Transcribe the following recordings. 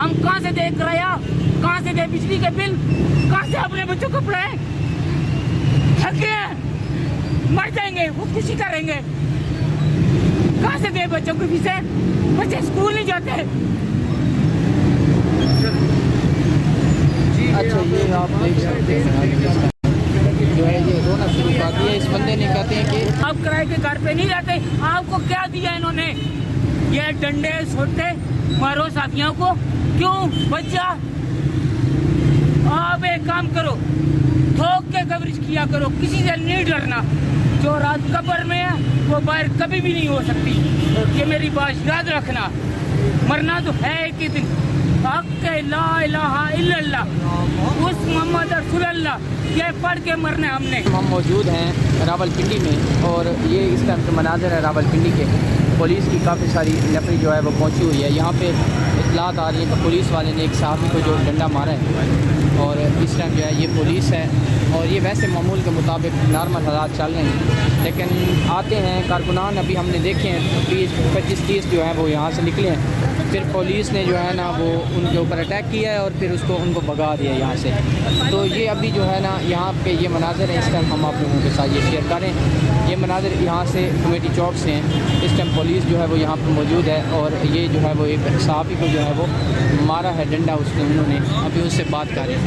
हम कहाँ से दे किराया, कहाँ से दे बिजली के बिल, कहाँ से अपने बच्चों को पढ़ाएं? थके हैं, मर जाएंगे, वो किसी करेंगे, कहाँ से दे बच्चों की फीसें? बच्चे स्कूल नहीं जाते। अच्छा, ये आप देख सकते हैं जो है ये रोना शुरू कर दिया। इस बंदे ने कहते हैं कि आप किराए के घर पे नहीं रहते, आपको क्या दिया इन्होंने? ये डंडे सोटे मारो साथियों को, क्यों बच्चा? आप एक काम करो, ठोक के कवरेज किया करो, किसी से नहीं डरना। जो रात कब्र में है वो बाहर कभी भी नहीं हो सकती, ये मेरी बात याद रखना। मरना तो है एक ही दिन। ला इलाहा इल्लल्लाह उस मोहम्मद रसूलुल्लाह ये पढ़ के मरना हमने। हम मौजूद हैं रावलपिंडी में और ये इस टाइम के मनाज़र है रावलपिंडी के। पुलिस की काफ़ी सारी नफरी जो है वो पहुंची हुई है। यहाँ पे इत्तलात आ रही है कि पुलिस वाले ने एक सहाफ़ी को जो डंडा मारा है और इस टाइम जो है ये पुलिस है। और ये वैसे मामूल के मुताबिक नॉर्मल हालात चल रहे हैं, लेकिन आते हैं कारकुनान। अभी हमने देखे हैं 20-25-30 जो है वो यहाँ से निकले हैं, फिर पुलिस ने जो है ना वो उनके ऊपर अटैक किया है और फिर उनको भगा दिया यहाँ से। तो ये अभी जो है ना यहाँ पे ये मनाज़र है, इस टाइम हम आप लोगों के साथ ये शेयर करें। ये मनाज़र यहाँ से कमेटी चौक से हैं। इस टाइम पुलिस जो है वो यहाँ पर मौजूद है और ये जो है वो एक सहाफ़ी को जो है वो मारा है डंडा उसने, उन्होंने अभी उससे बात कर रहे हैं।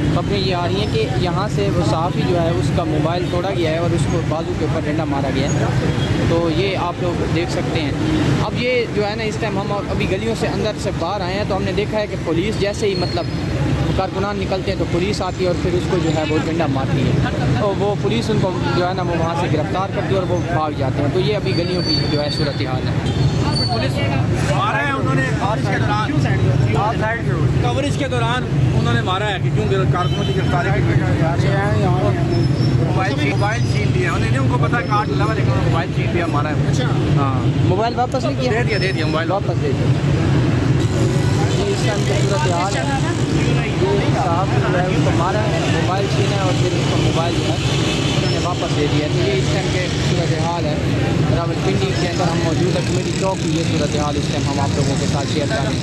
खबरें ये आ रही हैं कि यहाँ से वो सहाफ़ी जो है उसका मोबाइल तोड़ा गया है और उसको बाजू के ऊपर डंडा मारा गया है। तो ये आप लोग देख सकते हैं। अब ये जो है ना इस टाइम हम अभी गलियों से अंदर से बाहर आए हैं तो हमने देखा है कि पुलिस जैसे ही मतलब कारकुनान निकलते हैं तो पुलिस आती है और फिर उसको जो है वो डंडा मारती है। तो वो पुलिस उनको जो है ना वो वहाँ से गिरफ़्तार करती है और वो भाग जाते हैं। तो ये अभी गलियों की जो है सूरत हाल है। पुलिस मारा है उन्होंने कवरेज के दौरान उन्होंने मारा है कि क्यों कारकुनों की गिरफ्तारी मोबाइल छीन लिया उन्होंने, उनको पता है कार्ड लगा लेकिन मोबाइल छीन लिया, मारा है। अच्छा हाँ, मोबाइल वापस नहीं किया? दे दिया मोबाइल वापस दे दिया। ये इस टाइम की सूरत हाल है। ये साहब जो है उसको मारा है, मोबाइल छीना है और फिर उसको मोबाइल जो है उन्होंने वापस दे दिया। तो ये इस टाइम के सूरत हाल है रावलपिंडी के अंदर। हम मौजूद है कमेटी चौक की, ये सूरत हाल इस टाइम हम आप लोगों के साथ शेयर कर रहे हैं।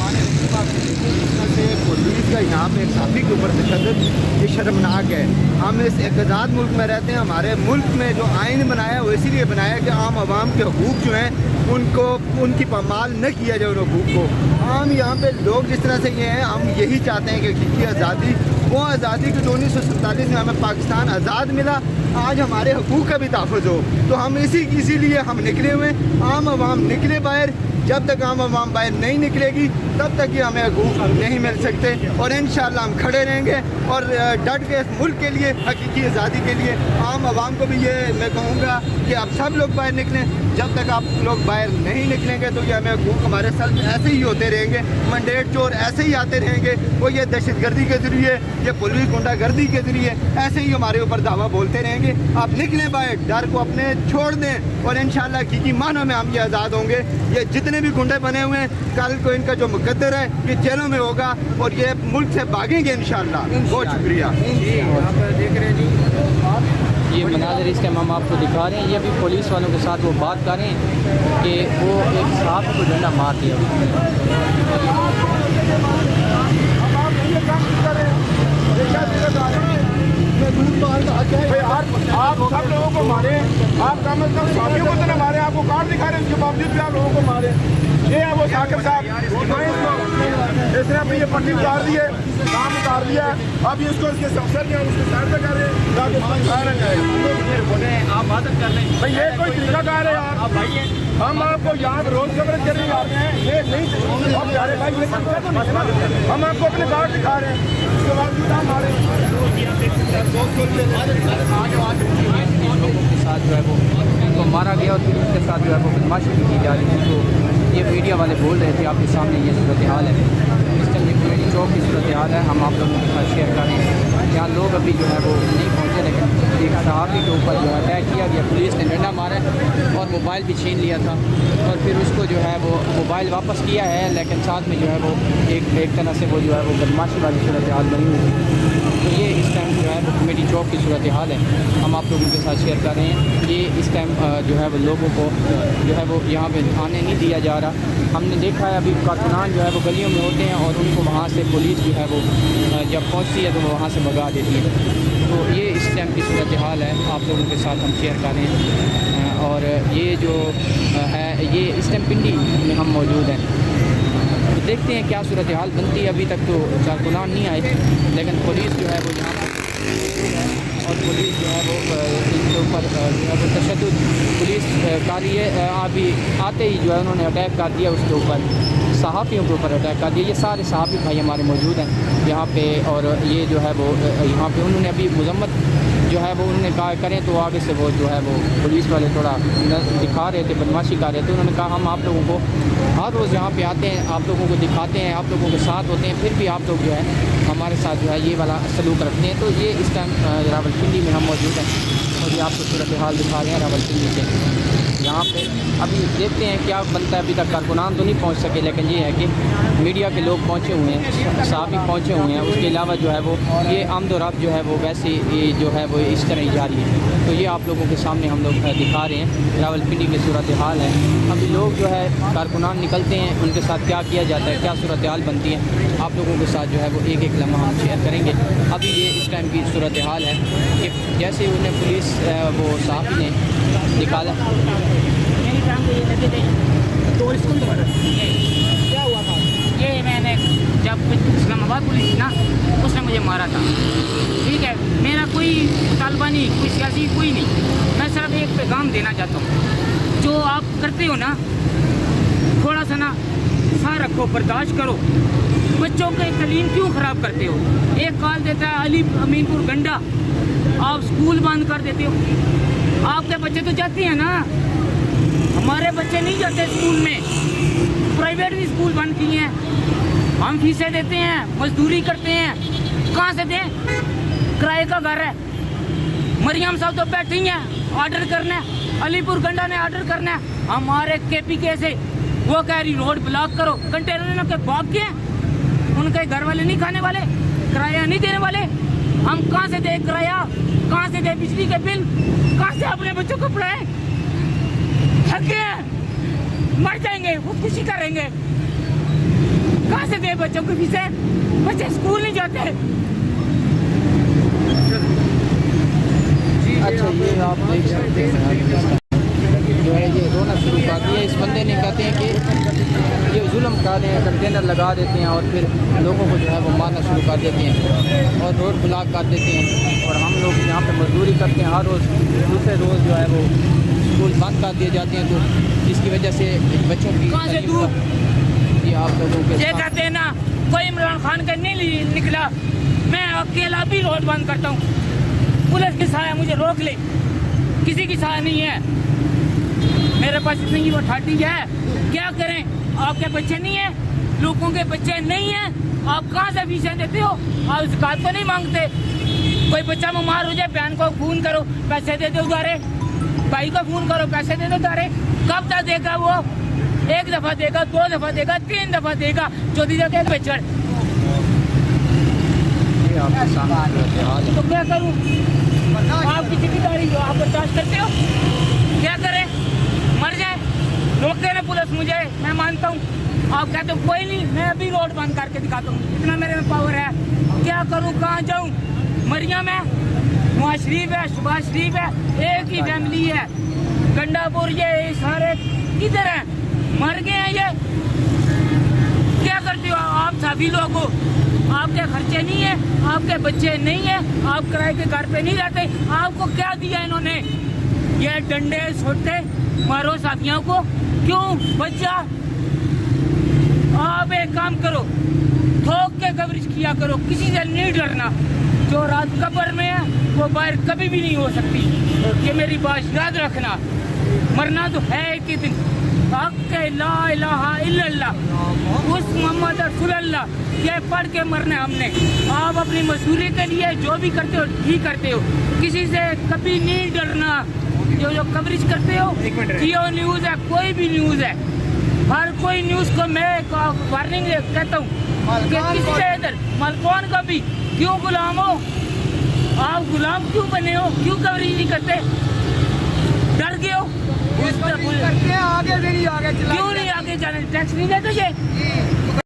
पुलिस का यहाँ पे एक साथी के ऊपर तशद्दुद ये शर्मनाक है। हम इस एक आज़ाद मुल्क में रहते हैं। हमारे मुल्क में जो आइन बनाया वो इसीलिए बनाया कि आम आवाम के हकूक़ जो हैं उनको उनकी पामाल न किया जाए उन हकूक़ को। हम यहाँ पे लोग जिस तरह से ये हैं, हम यही चाहते हैं कि आज़ादी, वो आज़ादी की जो 1947 में हमें पाकिस्तान आज़ाद मिला, आज हमारे हकूक़ का भी तहफ़्फ़ुज़ हो। तो हम इसीलिए हम निकले हुए, आम आवाम निकले बाहर। जब तक आम आवाम बाहर नहीं निकलेगी तब तक ही हमें हकूक़ नहीं मिल सकते और इंशाअल्लाह हम खड़े रहेंगे और डट के इस मुल्क के लिए, हकीकी आज़ादी के लिए। आम आवाम को भी ये मैं कहूँगा कि आप सब लोग बाहर निकलें। जब तक आप लोग बाहर नहीं निकलेंगे तो ये हमें हकूक़ हमारे सर ऐसे ही होते रहेंगे, मंडेट चोर ऐसे ही आते रहेंगे। वो ये दहशतगर्दी के ज़रिए, ये पुलिस गुंडागर्दी के ज़रिए ऐसे ही हमारे ऊपर दावा बोलते रहेंगे। आप निकलें बाहर, डर को अपने छोड़ दें और इंशाअल्लाह हकीकी मानों में हम ये आज़ाद होंगे। ये जितने भी गुंडे बने हुए हैं, कल को इनका जो मुकद्दर है ये जेलों में होगा और ये मुल्क से भागेंगे इंशाअल्लाह। बहुत शुक्रिया। देख रहे हैं जी, ये मनाज़र इस टाइम हम आपको दिखा रहे हैं। ये अभी पुलिस वालों के साथ वो बात कर रहे हैं कि वो एक साहब को डंडा मार दिया। आप सब लोगों को मारे, आप कम अज कम साथियों को तो न मारे, आपको कार्ड दिखा रहे हैं, उसके बावजूद भी आप लोगों को मारे। ये है वो साकिब साहब, इसने अपनी ये पट्टी उतार दी है, काम उतार लिया। अब ये इसको इसके अफसर ने उसके साइड पे कर रहे हैं, आप बात कर रहे हैं भाई, ये कोई तरीका कार है यार। आप भाई हम आपको यहाँ रोज कवरेज करने आते हैं, ये नहीं हम जा रहे भाई, हम आपको अपने कार्ड दिखा रहे हैं, उसके बावजूद हम आ रहे हैं। लोगों के साथ जो है वो उनको मारा गया और फिर उसके साथ जो है वो बदमाशी भी की जा रही थी। तो ये मीडिया वाले बोल रहे थे आपके सामने ये सूरत हाल है। इस टाइम कमेटी चौक की सूरत हाल है, हम आप लोगों के साथ शेयर कर रहे हैं। यहाँ लोग अभी जो है वो नहीं पहुँचे, लेकिन एक सहाफ़ी के ऊपर जो है अटैक किया गया, पुलिस ने डंडा मारा और मोबाइल भी छीन लिया था और फिर उसको जो है वो मोबाइल वापस किया है, लेकिन साथ में जो है वो एक तरह से वो जो है वो बदमाशी वाली सूरत हाल बनी हुई है। तो ये इस टाइम जो है वो कमेटी चौक की सूरत हाल है, हम आप लोगों के साथ शेयर कर रहे हैं। ये इस टाइम जो है वो लोगों को जो है वो यहाँ पे आने नहीं दिया जा रहा हमने देखा है अभी कारकुनान जो है वो गलियों में होते हैं और उनको वहाँ से पुलिस जो है वो जब पहुँचती है तो वो वहाँ से भगा देती है। तो ये इस टाइम की सूरत हाल है, आप लोगों के साथ हम शेयर कर रहे हैं। और ये जो है ये इस टाइम पिंडी में हम मौजूद हैं। तो देखते हैं क्या सूरत हाल बनती है। अभी तक तो कारकुनान नहीं आए, लेकिन पुलिस जो है वो यहाँ पर और पुलिस जो है वो इनके ऊपर जो है वो तशद्दुद पुलिस कर रही है। अभी आते ही जो है उन्होंने अटैक कर दिया उसके ऊपर, सहाफ़ियों के ऊपर अटैक कर दिया। ये सारे सहाफ़ी भाई हमारे मौजूद हैं यहाँ पे और ये जो है वो यहाँ पे उन्होंने अभी मजम्मत जो है वो उन्होंने कहा करें तो आगे से वो जो है वो पुलिस वाले थोड़ा दिखा रहे थे, बदमाशी कर रहे थे। उन्होंने कहा हम आप लोगों को हर रोज़ यहाँ पे आते हैं, आप लोगों को दिखाते हैं, आप लोगों के साथ होते हैं, फिर भी आप लोग जो है हमारे साथ जो है ये वाला सलूक रखते हैं। तो ये इस टाइम रावलपिंडी में हम मौजूद हैं और ये आपको सूरत हाल दिखा रहे हैं रावलपिंडी के। यहाँ पे अभी देखते हैं क्या बनता है। अभी तक कारकुनान तो नहीं पहुँच सके, लेकिन ये है कि मीडिया के लोग पहुँचे हुए हैं, सहाफ़ी पहुँचे हुए हैं। उसके अलावा जो है वो ये आमदोरफ्त जो है वो वैसे ये जो है वो इस तरह ही जारी है। तो ये आप लोगों के सामने हम लोग दिखा रहे हैं रावलपिंडी की सूरत हाल है। अभी लोग जो है कारकुनान निकलते हैं, उनके साथ क्या किया जाता है, क्या सूरत हाल बनती है, आप लोगों के साथ जो है वो एक एक लम्हा हम शेयर करेंगे। अभी ये इस टाइम की सूरत हाल है कि जैसे उन्हें पुलिस वो सहाफ़ी ने निकाला। मेरी टांग ये लगे थे तो स्कूल तो क्या हुआ था? ये मैंने जब इस्लामाबाद पुलिस थी ना, उसने मुझे मारा था। ठीक है, मेरा कोई तालिबा नहीं, कोई सियासी कोई नहीं। मैं सिर्फ एक पैगाम देना चाहता हूँ, जो आप करते हो ना थोड़ा सा ना सा रखो, बर्दाश्त करो। बच्चों की तालीम क्यों ख़राब करते हो? एक कॉल देता है अली अमीनपुर गंडा, आप स्कूल बंद कर देते हो। आपके बच्चे तो जाते हैं ना, हमारे बच्चे नहीं जाते स्कूल में। प्राइवेट भी स्कूल बंद किए हैं, हम फीसें देते हैं, मजदूरी करते हैं, कहाँ से दें? किराए का घर है। मरियम साहब तो बैठी हैं ऑर्डर करना है, अलीपुर गंडा ने ऑर्डर करना है। हमारे KPK से वो कह रही रोड ब्लॉक करो, कंटेनर के भाग के उनके घर वाले नहीं खाने वाले, किराया नहीं देने वाले। हम कहाँ से दे किराया, कहाँ से दे बिजली के बिल, कहाँ से अपने बच्चों को पढ़ाएं? थके हैं, मर जाएंगे, वो खुशी करेंगे। कहाँ से दे बच्चों को फीसें? बच्चे स्कूल नहीं जाते। अच्छा, ये आप देख सकते हैं जो है ये रोना शुरू कर दिया। इस बंदे ने कहते हैं कि ये जुल्म कर रहे हैं, कंटेनर लगा देते हैं और फिर लोगों को जो है वो मारना शुरू कर देते हैं और रोड ब्लॉक कर देते हैं। और हम लोग यहाँ पे मजदूरी करते हैं, हर रोज़ दूसरे रोज़ जो है वो स्कूल बंद कर दिए जाते हैं। तो इसकी वजह से बच्चों की ये आप लोगों के ये कहते हैं ना, कोई इमरान खान का नहीं निकला, मैं अकेला भी रोड बंद करता हूँ। पुलिस की सहायता मुझे रोक ले, किसी की सहायता नहीं है। मेरे पास इतनी वो ठाटी है, क्या करें? आपके बच्चे नहीं है, लोगों के बच्चे नहीं है, आप कहाँ से फीसें देते हो? आप ज़कात तो नहीं मांगते। कोई बच्चा बीमार हो जाए, बहन को फोन करो, पैसे दे दो उधारे, भाई को फोन करो, पैसे दे दो उधारे। कब तक देगा वो? एक दफ़ा देगा, 2 दफ़ा देगा, 3 दफ़ा देगा, चौथी जगह पे चढ़। तो क्या करूँ? आपकी जिम्मेदारी जो आप बर्दाश्त करते हो, क्या करें? मर जाए, रोके ना पुलिस मुझे, मैं मानता हूँ। आप कहते हो कोई नहीं, मैं अभी रोड बंद करके दिखाता हूँ, इतना मेरे में पावर है। क्या करूँ, कहाँ जाऊँ? मरियम है, नवाज शरीफ है, शहबाज शरीफ है, एक ही फैमिली है। गंडापुर ये सारे किधर हैं? मर गए हैं ये। क्या करते हो आप? सभी लोग हो, आपके खर्चे नहीं है, आपके बच्चे नहीं है, आप किराए के घर पे नहीं रहते। आपको क्या दिया इन्होंने? ये डंडे छोटे मारो साथियों को, क्यों? बच्चा, आप एक काम करो, ठोक के कवरेज किया करो, किसी से नहीं डरना। जो रात कब्र में है वो बाहर कभी भी नहीं हो सकती, ये मेरी बात याद रखना। मरना तो है एक ही दिन। ला इलाहा इल्लल्लाह उस मोहम्मद रसूलुल्लाह ये पढ़ के मरना हमने। आप अपनी मजदूरी के लिए जो भी करते हो ठीक करते हो, किसी से कभी नहीं डरना। जो कवरेज करते हो, जियो न्यूज़ है, कोई भी न्यूज़ है, हर कोई न्यूज़ को मैं वार्निंग कहता हूँ कि किसी से इधर मलकौन का भी क्यों गुलाम हो? आप गुलाम क्यों बने हो? क्यों कवरेज नहीं करते? डर गए हो? करते हैं, आगे भी नहीं आगे चला, क्यों नहीं आगे जाने, टैक्स नहीं देते ये?